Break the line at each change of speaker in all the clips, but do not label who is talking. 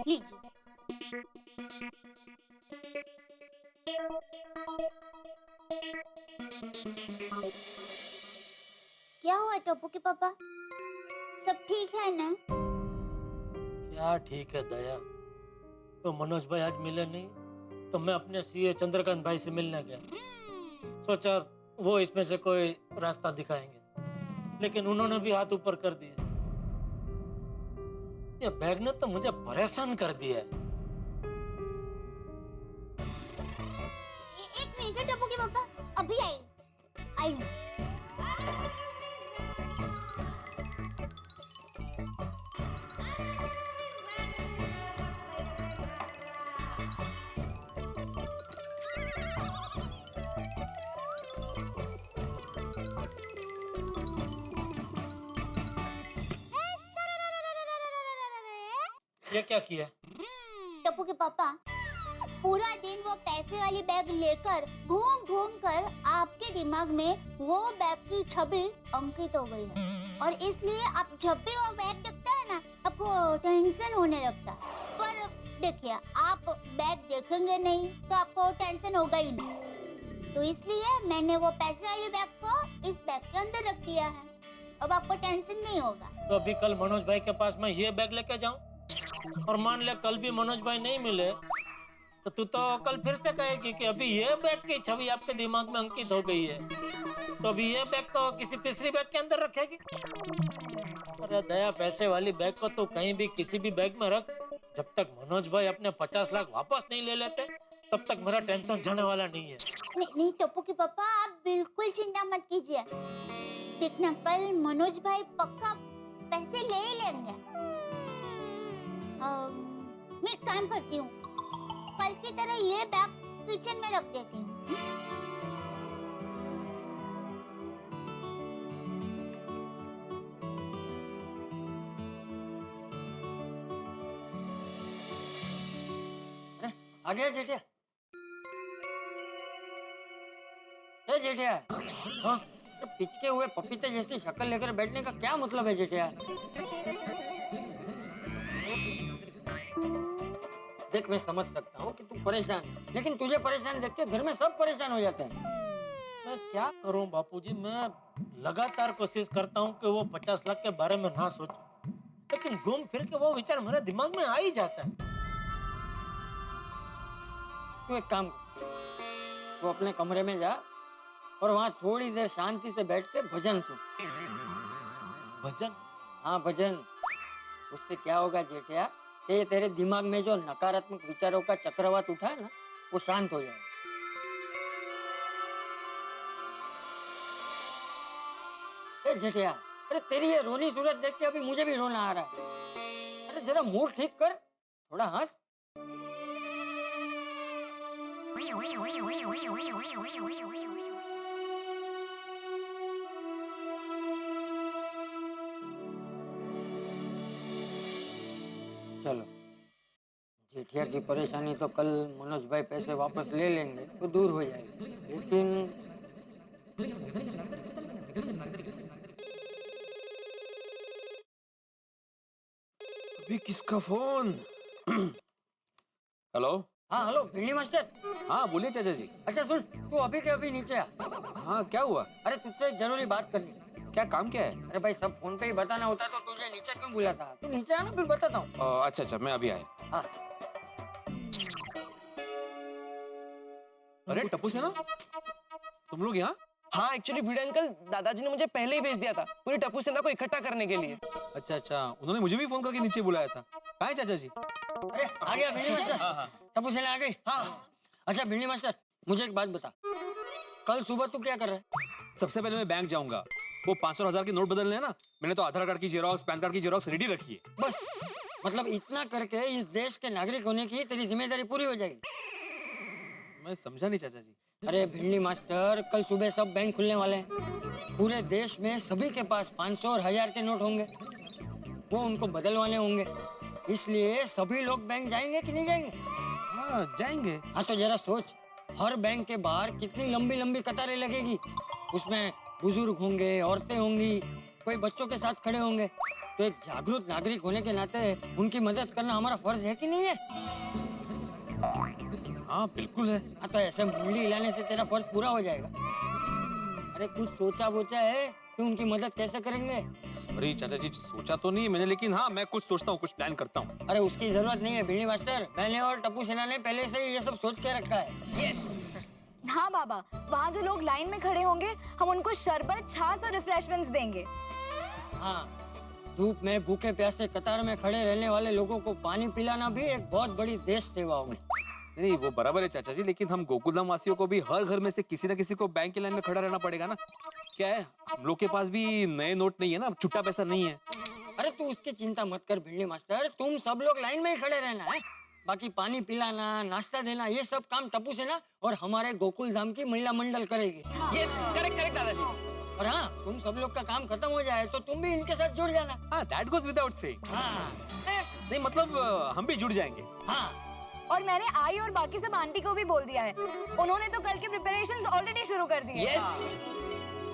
लीजिए। क्या हुआ टप्पू के पापा, सब ठीक है ना?
क्या ठीक है दया। तो मनोज भाई आज मिले नहीं तो मैं अपने सीए चंद्रकांत भाई से मिलने गया। सोचा वो इसमें से कोई रास्ता दिखाएंगे, लेकिन उन्होंने भी हाथ ऊपर कर दिया। ये बैग ने तो मुझे परेशान कर दिया है।
एक मिनट टप्पू के पापा, अभी आई आई हूँ।
ये क्या किया?
टप्पू के पापा, पूरा दिन वो पैसे वाली बैग लेकर घूम घूम कर आपके दिमाग में वो बैग की छवि अंकित हो गई है, और इसलिए आप जब भी वो बैग दिखता है ना, आपको टेंशन होने लगता है। पर देखिए, आप बैग देखेंगे नहीं तो आपको टेंशन होगा ही नहीं, तो इसलिए मैंने वो पैसे वाली बैग को इस बैग के अंदर रख दिया है। अब आपको टेंशन नहीं होगा।
तो अभी कल मनोज भाई के पास मैं ये बैग लेके जाऊं, और मान ले कल भी मनोज भाई नहीं मिले तो तू तो कल फिर से कहेगी कि अभी ये बैग की छवि आपके दिमाग में अंकित हो गई है, तो अभी ये बैग को किसी तीसरी बैग के अंदर रखेगी। अरे दया, पैसे वाली बैग को तो कहीं भी किसी भी बैग में रख, जब तक मनोज भाई अपने 50 लाख वापस नहीं ले लेते तब तक मेरा टेंशन जाने वाला नहीं है।
नहीं टप्पू के पापा, आप बिल्कुल चिंता मत कीजिए। देखना, कल मनोज भाई पक्का पैसे ले ही लेंगे। मैं एक काम करती हूँ, कल की तरह ये बैग किचन में रख देती हूँ।
आ गया जेठिया? ए जेठिया, हाँ, पिचके हुए पपीते जैसी शक्ल लेकर बैठने का क्या मतलब है जेठिया? देख, मैं समझ सकता हूँ कि तू परेशान है, लेकिन तुझे परेशान देख के घर में सब परेशान हो जाते हैं।
मैं क्या करूं बापूजी, मैं लगातार कोशिश करता हूं कि वो 50 लाख के बारे में ना सोचूं, लेकिन घूम फिर के वो विचार मेरे दिमाग में आ ही जाता है।
तू एक काम कर, तू अपने कमरे में जा और वहाँ थोड़ी देर शांति से बैठ के भजन सुन।
भजन?
हाँ, भजन। उससे क्या होगा जेठिया, ये तेरे दिमाग में जो नकारात्मक विचारों का चक्रवात उठा है ना, वो शांत हो जाएगा। ए जेठिया, अरे तेरी ये रोनी सूरत देख के अभी मुझे भी रोना आ रहा है। अरे जरा मूड ठीक कर, थोड़ा हंस। चलो, जेठिया की परेशानी तो कल मनोज भाई पैसे वापस ले लेंगे तो दूर हो जाएगी, लेकिन
अभी किसका फोन? हेलो।
हाँ हेलो भिंडी मास्टर।
हाँ बोलिए चाचा जी।
अच्छा सुन, तू अभी के अभी नीचे आ।
हाँ क्या हुआ?
अरे तुझसे एक जरूरी बात करनी है।
क्या काम क्या है?
अरे भाई, सब फोन पे ही बताना होता तो तुझे नीचे क्यों बुलाता? तू नीचे आ ना, फिर बताता हूँ।
अच्छा अच्छा, मैं अभी आया।
हाँ।
अरे टप्पू सेना, तुम लोग यहाँ?
हाँ एक्चुअली भिड़े अंकल, दादाजी ने मुझे पहले ही भेज दिया था पूरी टप्पू सेना को इकट्ठा करने के लिए।
अच्छा अच्छा, उन्होंने मुझे भी फोन करके नीचे बुलाया था। कहाँ है चाचा जी?
अरे आ गया भिंडी मास्टर। टप्पू सेना आ गई। हाँ। अच्छा भिंडी मास्टर, मुझे एक बात बता, कल सुबह तू क्या कर रहा है?
सबसे पहले मैं बैंक जाऊंगा, वो 500 और 1000 के नोट बदलने हैं ना, मैंने तो आधार कार्ड की जेरॉक्स, पैन कार्ड की जेरॉक्स रेडी रखी है।
बस, मतलब इतना करके इस देश के नागरिक होने की तेरी जिम्मेदारी पूरी हो जाएगी।
मैं समझा नहीं चाचा जी।
अरे भिंडी मास्टर, कल सुबह सब बैंक खुलने वाले हैं। पूरे देश में सभी के पास 500 और 1000 के नोट होंगे, वो उनको बदलवाने होंगे, इसलिए सभी लोग बैंक जाएंगे कि नहीं जाएंगे?
हाँ जाएंगे।
हाँ तो जरा सोच, हर बैंक के बाहर कितनी लंबी लंबी कतारें लगेगी। उसमें बुजुर्ग होंगे, औरतें होंगी, कोई बच्चों के साथ खड़े होंगे, तो एक जागरूक नागरिक होने के नाते उनकी मदद करना हमारा फर्ज है कि नहीं है?
हाँ बिल्कुल है।
हाँ, तो ऐसे मुंडी हिलाने से तेरा फर्ज पूरा हो जाएगा। अरे कुछ सोचा बोचा है कि उनकी मदद कैसे करेंगे?
सॉरी चाचा जी, सोचा तो नहीं मैंने, लेकिन हाँ मैं कुछ सोचता हूँ, कुछ प्लान करता हूँ।
अरे उसकी जरूरत नहीं है भिड़ी मास्टर, मैंने और टप्पू सेना ने पहले से ही ये सब सोच के रखा है।
हाँ बाबा, वहाँ जो लोग लाइन में खड़े होंगे हम उनको शरबत, छाछ और रिफ्रेशमेंट्स देंगे।
हाँ, धूप में भूखे प्यासे कतार में खड़े रहने वाले लोगों को पानी पिलाना भी एक बहुत बड़ी देश सेवा होगी।
नहीं वो बराबर है चाचा जी, लेकिन हम गोकुलधाम वासियों को भी हर घर में से किसी न किसी को बैंक की लाइन में खड़ा रहना पड़ेगा ना। क्या है, हम लोग के पास भी नए नोट नहीं है ना, छुट्टा पैसा नहीं है।
अरे तू उसकी चिंता मत कर भिड़नी मास्टर, तुम सब लोग लाइन में ही खड़े रहना है। बाकी पानी पिलाना, नाश्ता देना, ये सब काम टप्पू सेना और हमारे गोकुल धाम की महिला मंडल करेगी।
यस, करेक्ट करेक्ट दादाजी।
और हाँ, तुम सब लोग का काम खत्म हो जाए तो तुम भी इनके साथ जुड़ जाना।
हाँ दैट गोज विदाउट सेइंग।
हाँ
नहीं मतलब हम भी जुड़ जाएंगे।
हाँ,
और मैंने आई और बाकी सब आंटी को भी बोल दिया है, उन्होंने तो कल के प्रिपरेशंस ऑलरेडी शुरू कर दिए।
यस,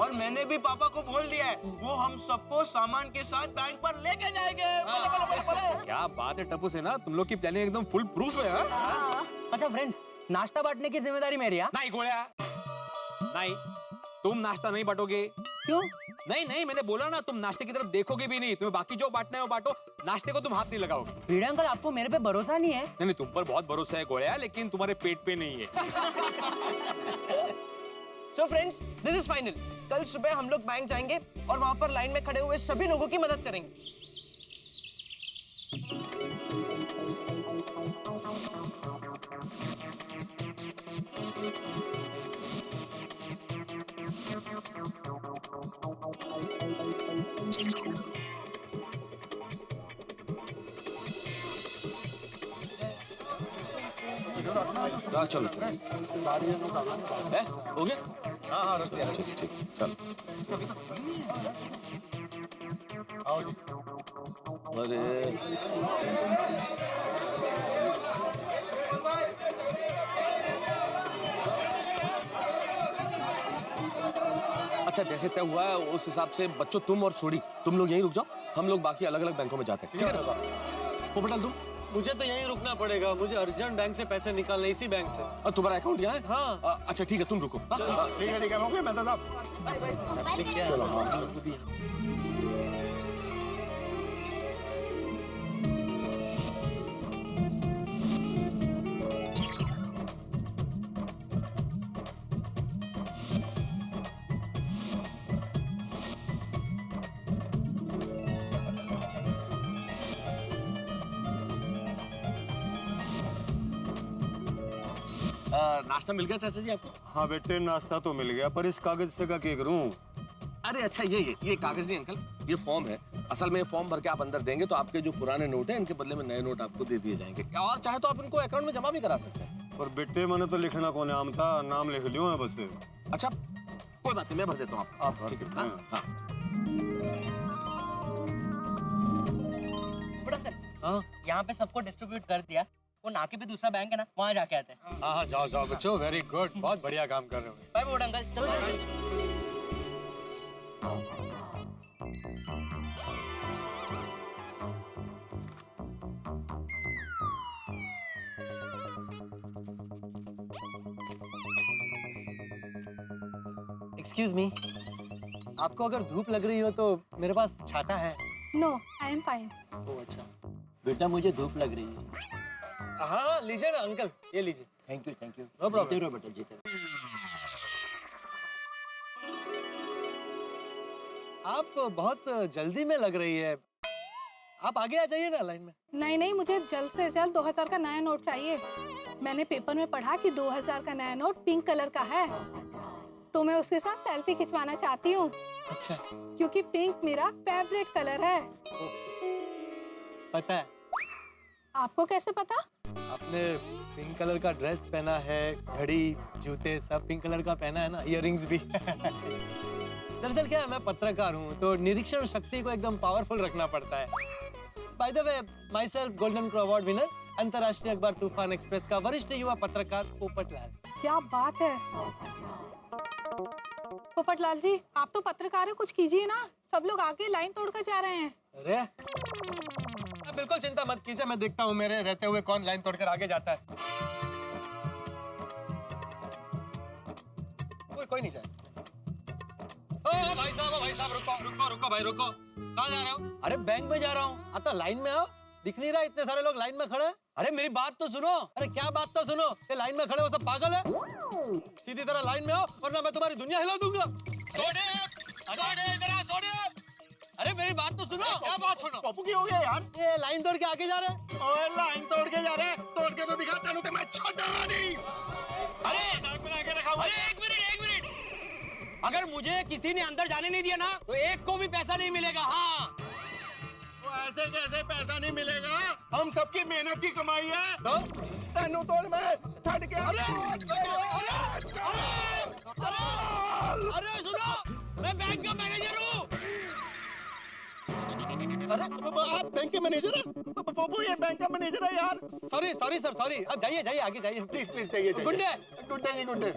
और मैंने भी पापा को बोल दिया है, वो हम सबको सामान के साथ बैंक पर लेके जाएंगे। बोलो, बोलो, बोलो, बोलो।
क्या बात है टप्पू सेना, तुम लोग की प्लानिंग एकदम फुल प्रूफ है। हाँ?
अच्छा फ्रेंड्स, नाश्ता बांटने की जिम्मेदारी मेरी है।
नहीं गोळ्या, नहीं तुम नाश्ता नहीं बांटोगे।
क्यों?
नहीं नहीं मैंने बोला ना, तुम नाश्ते की तरफ देखोगे भी नहीं, तुम्हें बाकी जो बांटना है वो बांटो, नाश्ते को तुम हाथ नहीं लगाओगे।
भिड़े अंकल, आपको मेरे पे भरोसा नहीं है?
नहीं तुम पर बहुत भरोसा है गोळ्या, लेकिन तुम्हारे पेट पे नहीं है।
So friends, this is final. कल सुबह हम लोग बैंक जाएंगे और वहाँ पर लाइन में खड़े हुए सभी लोगों की मदद करेंगे।
चलो चलो हो गया। हाँ हाँ रख दिया। ठीक ठीक चल। अरे
अच्छा जैसे तय हुआ है उस हिसाब से बच्चों तुम और छोड़ी तुम लोग यहीं रुक जाओ, हम लोग बाकी अलग अलग बैंकों में जाते हैं। ठीक है ना? पोपटलाल तुम?
मुझे तो यहीं रुकना पड़ेगा, मुझे अर्जेंट बैंक से पैसे निकालने, इसी बैंक से।
तुम्हारा अकाउंट यहाँ है?
हाँ।
अच्छा ठीक है तुम रुको। ठीक है ओके मेहता साहब। नाश्ता मिल गया चाचा जी आपको?
हाँ बेटे, नाश्ता तो मिल गया, पर इस कागज से का क्या करूं?
अरे अच्छा ये कागज नहीं अंकल, ये फॉर्म है। असल में ये फॉर्म भर के आप अंदर देंगे तो आपके जो पुराने नोट हैं इनके बदले में नए नोट आपको दे दिए जाएंगे, और चाहे तो आप इनको अकाउंट में जमा भी करा सकते हैं।
पर बेटे मैंने तो लिखना को नाम था, नाम लिख लियो है बस।
अच्छा कोई बात नहीं, मैं भर देता हूँ
आप भर
ठीक है।
देते
हाँ,
हैं।
हाँ।
यहाँ पे सबको डिस्ट्रीब्यूट कर दिया, वो नाके भी दूसरा बैंक है ना, वहाँ जाके आते हैं।
हाँ हाँ जाओ जाओ बच्चों, वेरी गुड, बहुत बढ़िया काम कर रहे हो।
बाय बोर्ड अंकल, चलो चलो। एक्सक्यूज मी, आपको अगर धूप लग रही हो तो मेरे पास छाता है।
No, I am fine.
Oh अच्छा,
बेटा मुझे धूप लग रही है।
हाँ लीजिए ना अंकल, ये लीजिए।
Thank you
know problem.
जीते रहो बेटा जीते रहो।
आप बहुत जल्दी में लग रही है, आप आगे आ जाइए ना लाइन में।
नहीं नहीं, मुझे जल्द से जल्द 2000 का नया नोट चाहिए। मैंने पेपर में पढ़ा कि 2000 का नया नोट पिंक कलर का है, तो मैं उसके साथ सेल्फी खिंचवाना चाहती हूँ।
अच्छा,
क्योंकि पिंक मेरा फेवरेट कलर है।
पता है
आपको कैसे पता?
आपने पिंक कलर का ड्रेस पहना है, घड़ी, जूते सब पिंक कलर का पहना है ना, इयररिंग्स भी। दरअसल क्या है, मैं पत्रकार हूँ तो निरीक्षण शक्ति को एकदम पावरफुल रखना पड़ता है। By the way, my self golden crow award winner, अंतर्राष्ट्रीय अखबार तूफान एक्सप्रेस का वरिष्ठ युवा पत्रकार पोपटलाल।
क्या बात है। पोपटलाल जी, आप तो पत्रकार हैं, कुछ कीजिए ना। सब लोग आगे लाइन तोड़कर जा रहे हैं।
अरे आप बिल्कुल चिंता मत कीजिए, मैं देखता हूँ मेरे रहते हुए कौन लाइन तोड़कर आगे जाता है। कोई नहीं जाए। ओ भाई साहब रुको भाई रुको। कहाँ जा रहे हो? अरे बैंक में जा रहा हूँ। आता लाइन में आओ, दिख नहीं रहा इतने सारे लोग लाइन में खड़े हैं। अरे मेरी बात तो सुनो। अरे क्या बात तो सुनो, ये लाइन में खड़े हो सब पागल है? सीधी तरह लाइन में आओ वरना मैं तुम्हारी दुनिया हिला दूंगा। अरे मेरी बात तो सुनो। क्या बात सुनो?
पप्पू की हो गया यार?
ये लाइन तोड़ के आगे जा रहे हैं।
ओए लाइन तोड़ के जा रहे हैं, तोड़ के तो दिखाता हूं मैं छोटा नहीं।
अरे एक मिनट। अगर मुझे किसी ने अंदर जाने नहीं दिया ना तो एक को भी पैसा नहीं मिलेगा। हाँ
तो ऐसे कैसे पैसा नहीं मिलेगा? हम सबकी मेहनत की कमाई है।
तो
तेनू तोड़ में छड़ के।
अरे सुनो, मैं बैंक का मैनेजर हूँ।
अरे आप बैंक के मैनेजर हैं? पप्पू ये बैंक का मैनेजर है यार।
Sorry sir. अब जाइए आगे जाइए
प्लीज जाइए। गुड्डे।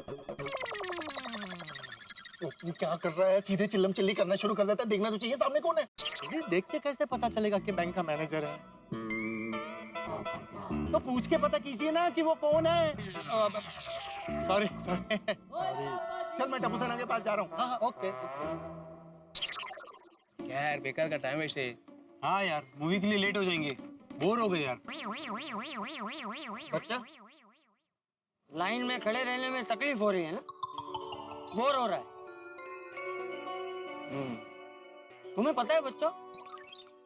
तू क्या कर रहा है? सीधे चिल्लम चिल्ली करना शुरू कर देता है। देखना तो चाहिए सामने कौन है।
ये देख के कैसे पता चलेगा कि बैंक का मैनेजर है?
तो पूछ के पता कीजिए ना कि वो कौन है।
सॉरी।
चल मैं टप्पू सेना के पास जा रहा हूँ।
हाँ ओके।
क्या यार बेकार का टाइम वेस्ट है।
हाँ यार, मूवी के लिए लेट हो जाएंगे, बोर हो गए यार।
बच्चा, लाइन में खड़े रहने में तकलीफ हो रही है ना? बोर हो रहा है? तुम्हें पता है बच्चों,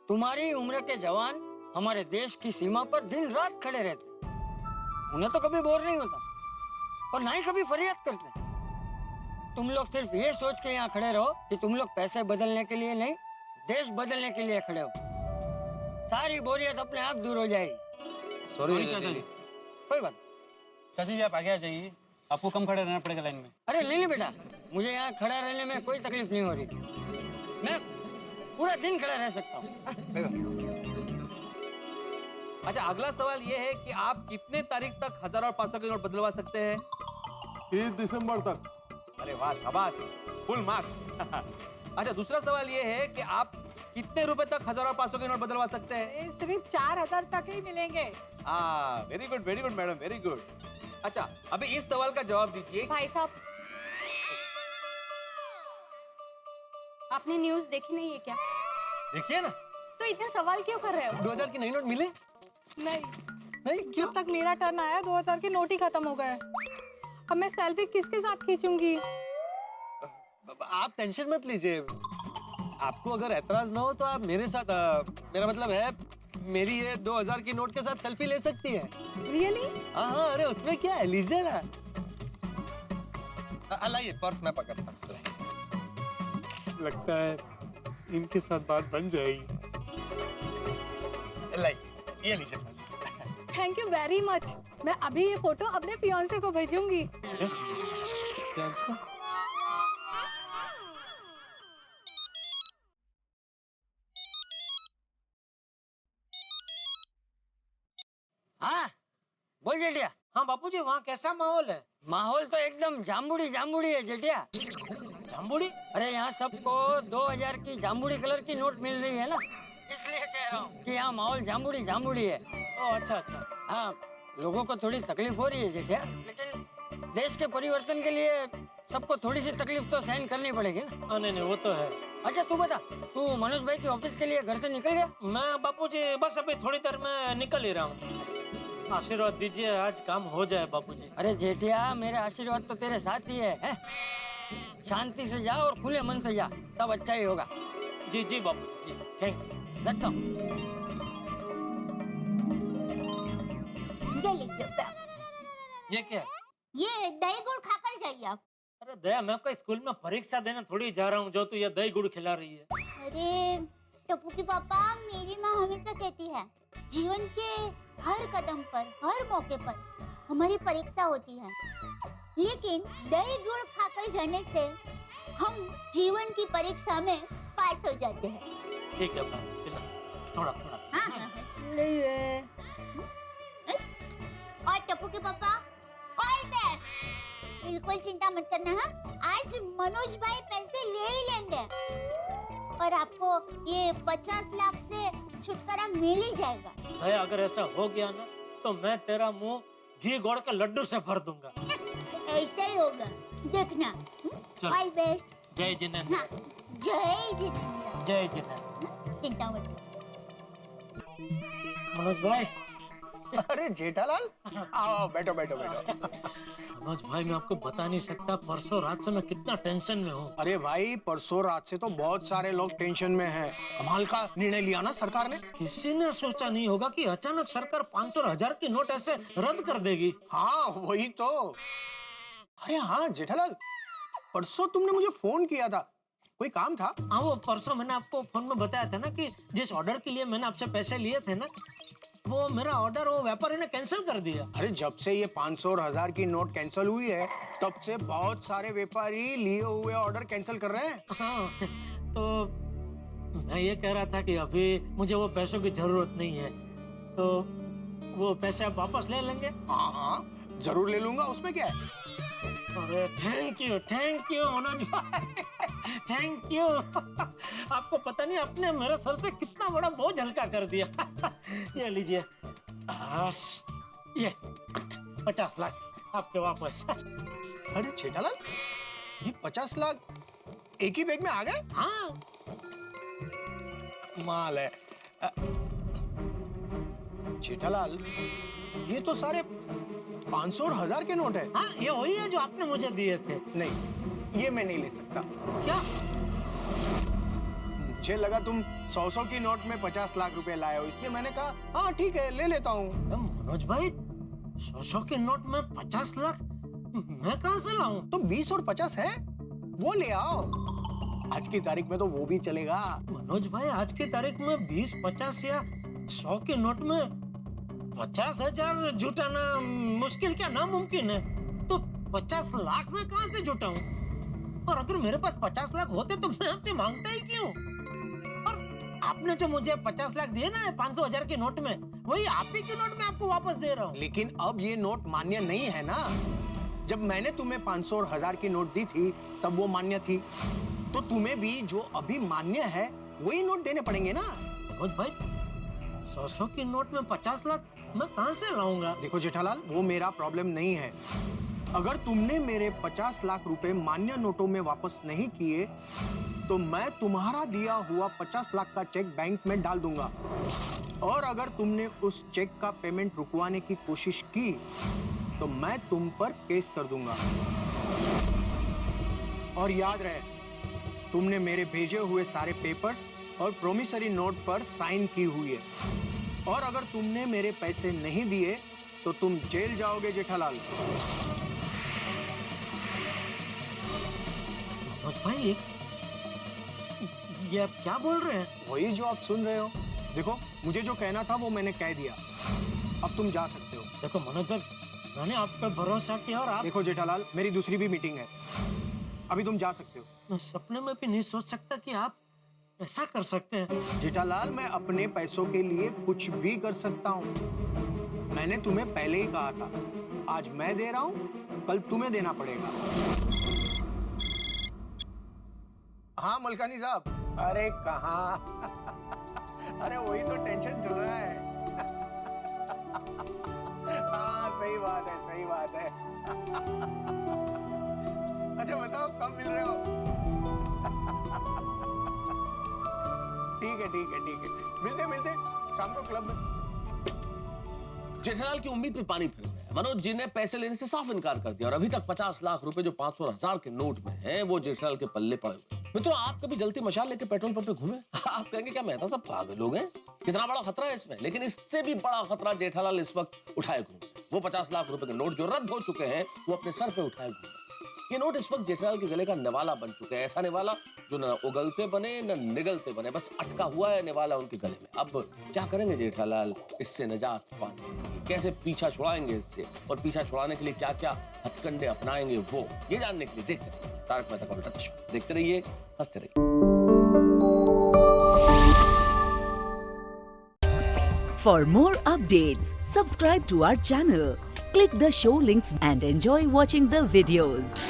तुम्हारी उम्र के जवान हमारे देश की सीमा पर दिन रात खड़े रहते, उन्हें तो कभी बोर नहीं होता और ना ही कभी फरियाद करते। तुम लोग सिर्फ ये सोच के यहाँ खड़े रहो कि तुम लोग पैसे बदलने के लिए नहीं, देश बदलने के लिए खड़े हो। सारी बोरियत अपने आप दूर हो जाएगी।
सॉरी चाचा जी।
कोई बात।
चाचा जी आप आगे आ जाइए, आपको कम खड़े रहना पड़ेगा लाइन में।
अरे नहीं बेटा, मुझे यहाँ खड़ा रहने में कोई तकलीफ नहीं हो रही। मैं पूरा दिन खड़ा रह सकता हूँ।
अच्छा, अगला सवाल ये है कि आप कितने तारीख तक 1000 और 500 के नोट बदलवा सकते हैं?
30 दिसंबर तक।
अरे वाह, शाबाश, फुल मार्क्स। अच्छा, दूसरा सवाल ये है कि आप कितने रुपए तक 1000 और 500 के नोट बदलवा सकते हैं?
सिर्फ 4000 तक ही मिलेंगे।
Very good madam, very good. अच्छा, अभी इस सवाल का जवाब दीजिए।
भाई साहब, आपने न्यूज़ देखी नहीं है क्या?
देखिए ना।
तो इतने सवाल क्यों कर रहे हो?
2000 के नई नोट मिले?
नहीं, जब तक मेरा टर्न आया 2000 के नोट ही खत्म हो गए। अब मैं सेल्फी किसके साथ खींचूंगी?
आप टेंशन मत लीजिए, आपको अगर एतराज ना हो तो आप मेरे साथ, मेरा मतलब है मेरी ये 2000 की नोट के साथ सेल्फी ले सकती है।
रियली?
हाँ, अरे उसमें क्या है, लीजिए ना। लाइए, पर्स मैं पकड़ता हूँ। लगता है इनके साथ बात बन जाएगी। लाइए, ये लीजिए purse.
Thank you very much. मैं अभी ये फोटो अपने फियांसे को भेजूंगी।
फियांसे?
हाँ बोल जेठिया।
हाँ बापूजी, वहाँ कैसा माहौल है?
माहौल तो एकदम जामुड़ी है जेठिया।
जामुड़ी?
अरे यहाँ सबको 2000 की जामुड़ी कलर की नोट मिल रही है ना, इसलिए कह रहा हूँ कि यहाँ माहौल जामुड़ी है।
ओ अच्छा।
हाँ, लोगों को थोड़ी तकलीफ हो रही है जेठिया, लेकिन देश के परिवर्तन के लिए सबको थोड़ी सी तकलीफ तो सहन करनी पड़ेगी ना।
नहीं, वो तो है।
अच्छा तू बता, तू मनोज भाई के ऑफिस के लिए घर से निकल गया?
मैं बापूजी बस अभी थोड़ी देर में निकल ही रहा हूँ। आशीर्वाद दीजिए, आज काम हो जाए बापूजी।
अरे जेठिया, मेरे आशीर्वाद तो तेरे साथ ही है? शांति से जा और खुले मन से जा, सब अच्छा ही होगा।
जी बापूजी, थैंक यू।
रखता हूँ।
ये क्या है?
ये दही गुड़ खाकर जाइए आप।
अरे दया, मैं कोई स्कूल में परीक्षा देने थोड़ी जा रहा हूँ जो तू ये दही गुड़ खिला रही है।
अरे टप्पू की पापा, मेरी माँ हमेशा कहती है जीवन के हर कदम पर, हर मौके पर हमारी परीक्षा होती है, लेकिन दही गुड़ खाकर जाने से हम जीवन की परीक्षा में पास हो जाते हैं।
ठीक है बाबू, खिला थोड़ा।
हाँ। और टप्पू के पापा, ऑल दैट बिल्कुल चिंता मत करना। हाँ, आज मनोज भाई पैसे ले ही लेंगे और आपको ये 50 लाख से छुटकारा मिल ही जाएगा।
दया, अगर ऐसा हो गया ना तो मैं तेरा मुंह घी गोड़ के लड्डू से भर दूंगा।
ऐसा ही होगा, देखना।
चल।
All best.
जय जिनेंद्र।
हाँ, जय जिनेंद्र।
जय जिनेंद्र।
चिंता मत
मनोज भाई।
अरे जेठालाल, आओ बैठो बैठो बैठो।
मनोज भाई, मैं आपको बता नहीं सकता परसों रात से मैं कितना टेंशन में हूँ।
अरे भाई, परसों रात से तो बहुत सारे लोग टेंशन में हैं। कमाल का निर्णय लिया ना सरकार ने।
किसी ने सोचा नहीं होगा कि अचानक सरकार 500 और 1000 की नोट ऐसे रद्द कर देगी।
हाँ वही तो। अरे हाँ जेठालाल, परसों तुमने मुझे फोन किया था, कोई काम था?
हाँ, वो परसों मैंने आपको फोन में बताया था ना कि जिस ऑर्डर के लिए मैंने आपसे पैसे लिए थे ना, वो मेरा ऑर्डर वो व्यापारी ने कैंसिल कर दिया।
अरे जब से ये 500 और 1000 की नोट कैंसिल हुई है, तब से बहुत सारे व्यापारी लिए हुए ऑर्डर कैंसिल कर रहे हैं।
हाँ, तो मैं ये कह रहा था कि अभी मुझे वो पैसों की जरूरत नहीं है, तो वो पैसे आप वापस ले लेंगे?
हाँ हाँ जरूर ले लूंगा, उसमें क्या है।
अरे थैंक यू मनोज भाई, थैंक यू। आपको पता नहीं आपने मेरे सर से कितना बड़ा बोझ हल्का कर दिया। ये लीजिए, ये 50 लाख आपके वापस।
अरे जेठालाल, ये 50 लाख एक ही बैग में आ गए?
हाँ,
माल है। जेठालाल, ये तो सारे 500 और 1000 के नोट है।
हाँ, ये वही है जो आपने मुझे दिए थे।
नहीं, ये मैं नहीं ले सकता।
क्या?
मुझे लगा तुम 100 की नोट में 50 लाख रुपए लाए हो, इसलिए मैंने कहा हाँ ठीक है ले लेता हूँ।
मनोज भाई, 100 के नोट में 50 लाख मैं कहाँ से लाऊं?
तो 20 और 50 है, वो ले आओ। आज की तारीख में तो वो भी चलेगा।
मनोज भाई, आज की तारीख में 20, 50 या 100 के नोट में 50,000 जुटाना मुश्किल क्या नामुमकिन है, तो 50 लाख में कहाँ से जुटाऊं? और अगर मेरे पास 50 लाख होते तो मैं आपसे मांगता ही क्यों? और आपने जो मुझे 50 लाख दिए ना 500 हजार के नोट में, वही आप ही के नोट में आपको वापस दे रहा हूँ।
लेकिन अब ये नोट मान्य नहीं है ना। जब मैंने तुम्हें 500 और 1000 की नोट दी थी तब वो मान्य थी, तो तुम्हें भी जो अभी मान्य है वही नोट देने पड़ेंगे ना।
मनोज भाई, 100 की नोट में 50 लाख मैं कहाँ से लाऊंगा?
देखो जेठालाल, वो मेरा प्रॉब्लम नहीं है। अगर तुमने मेरे 50 लाख रुपए मान्य नोटों में वापस नहीं किए, तो मैं तुम्हारा दिया हुआ 50 लाख का चेक बैंक में डाल दूंगा। और अगर तुमने उस चेक का पेमेंट रुकवाने की कोशिश की, तो मैं तुम पर केस कर दूंगा। और याद रहे, तुमने मेरे भेजे हुए सारे पेपर्स और प्रोमिसरी नोट पर साइन की हुई है। और अगर तुमने मेरे पैसे नहीं दिए तो तुम जेल जाओगे जेठालाल।
मनोज भाई, ये आप क्या बोल रहे हैं?
वही जो आप सुन रहे हो। देखो, मुझे जो कहना था वो मैंने कह दिया, अब तुम जा सकते हो।
देखो मनोज भाई, मैंने आप पे भरोसा किया और आप...
देखो जेठालाल, मेरी दूसरी भी मीटिंग है, अभी तुम जा सकते हो।
मैं सपने में भी नहीं सोच सकता कि आप ऐसा कर सकते हैं।
जेठालाल, मैं अपने पैसों के लिए कुछ भी कर सकता हूँ। मैंने तुम्हें पहले ही कहा था, आज मैं दे रहा हूँ, कल तुम्हें देना पड़ेगा। हाँ मलकानी साहब। अरे कहाँ अरे वही तो टेंशन चल रहा है। हाँ सही बात है, सही बात है। अच्छा बताओ कब मिल रहे हो? ठीक है ठीक है ठीक है, मिलते मिलते शाम को क्लब में।
जेठालाल की उम्मीद पे पानी फिर गया। मनोज जी ने पैसे लेने से साफ इनकार कर दिया और अभी तक 50 लाख रुपए जो 500 और 1000 के नोट में हैं, वो जेठालाल के पल्ले पड़े हुए। मित्रों, आप कभी जलती मशाल लेके पेट्रोल पंप पे घूमे? आप कहेंगे क्या मेहता सब पागल लोग हैं, कितना बड़ा खतरा है इसमें। लेकिन इससे भी बड़ा खतरा जेठालाल इस वक्त उठाए घूमे। वो 50 लाख रुपए के नोट जो रद्द हो चुके हैं, वो अपने सर पे उठाए घूमे। ये नोट इस वक्त जेठालाल के गले का निवाला बन चुके हैं। ऐसा निवाला जो न उगलते बने न निगलते बने, बस अटका हुआ है निवाला उनके गले में। अब क्या करेंगे जेठालाल इससे निजात पाने? कैसे पीछा छुड़ाएंगे इससे, और पीछा छुड़ाने के लिए क्या क्या हथकंडे अपनाएंगे, वो ये जानने के लिए देखते रहिए तारक मेहता का उल्टा चश्मा। देखते रहिए, हंसते रहिए।
For more updates, subscribe to our channel, click the show links and enjoy watching the videos.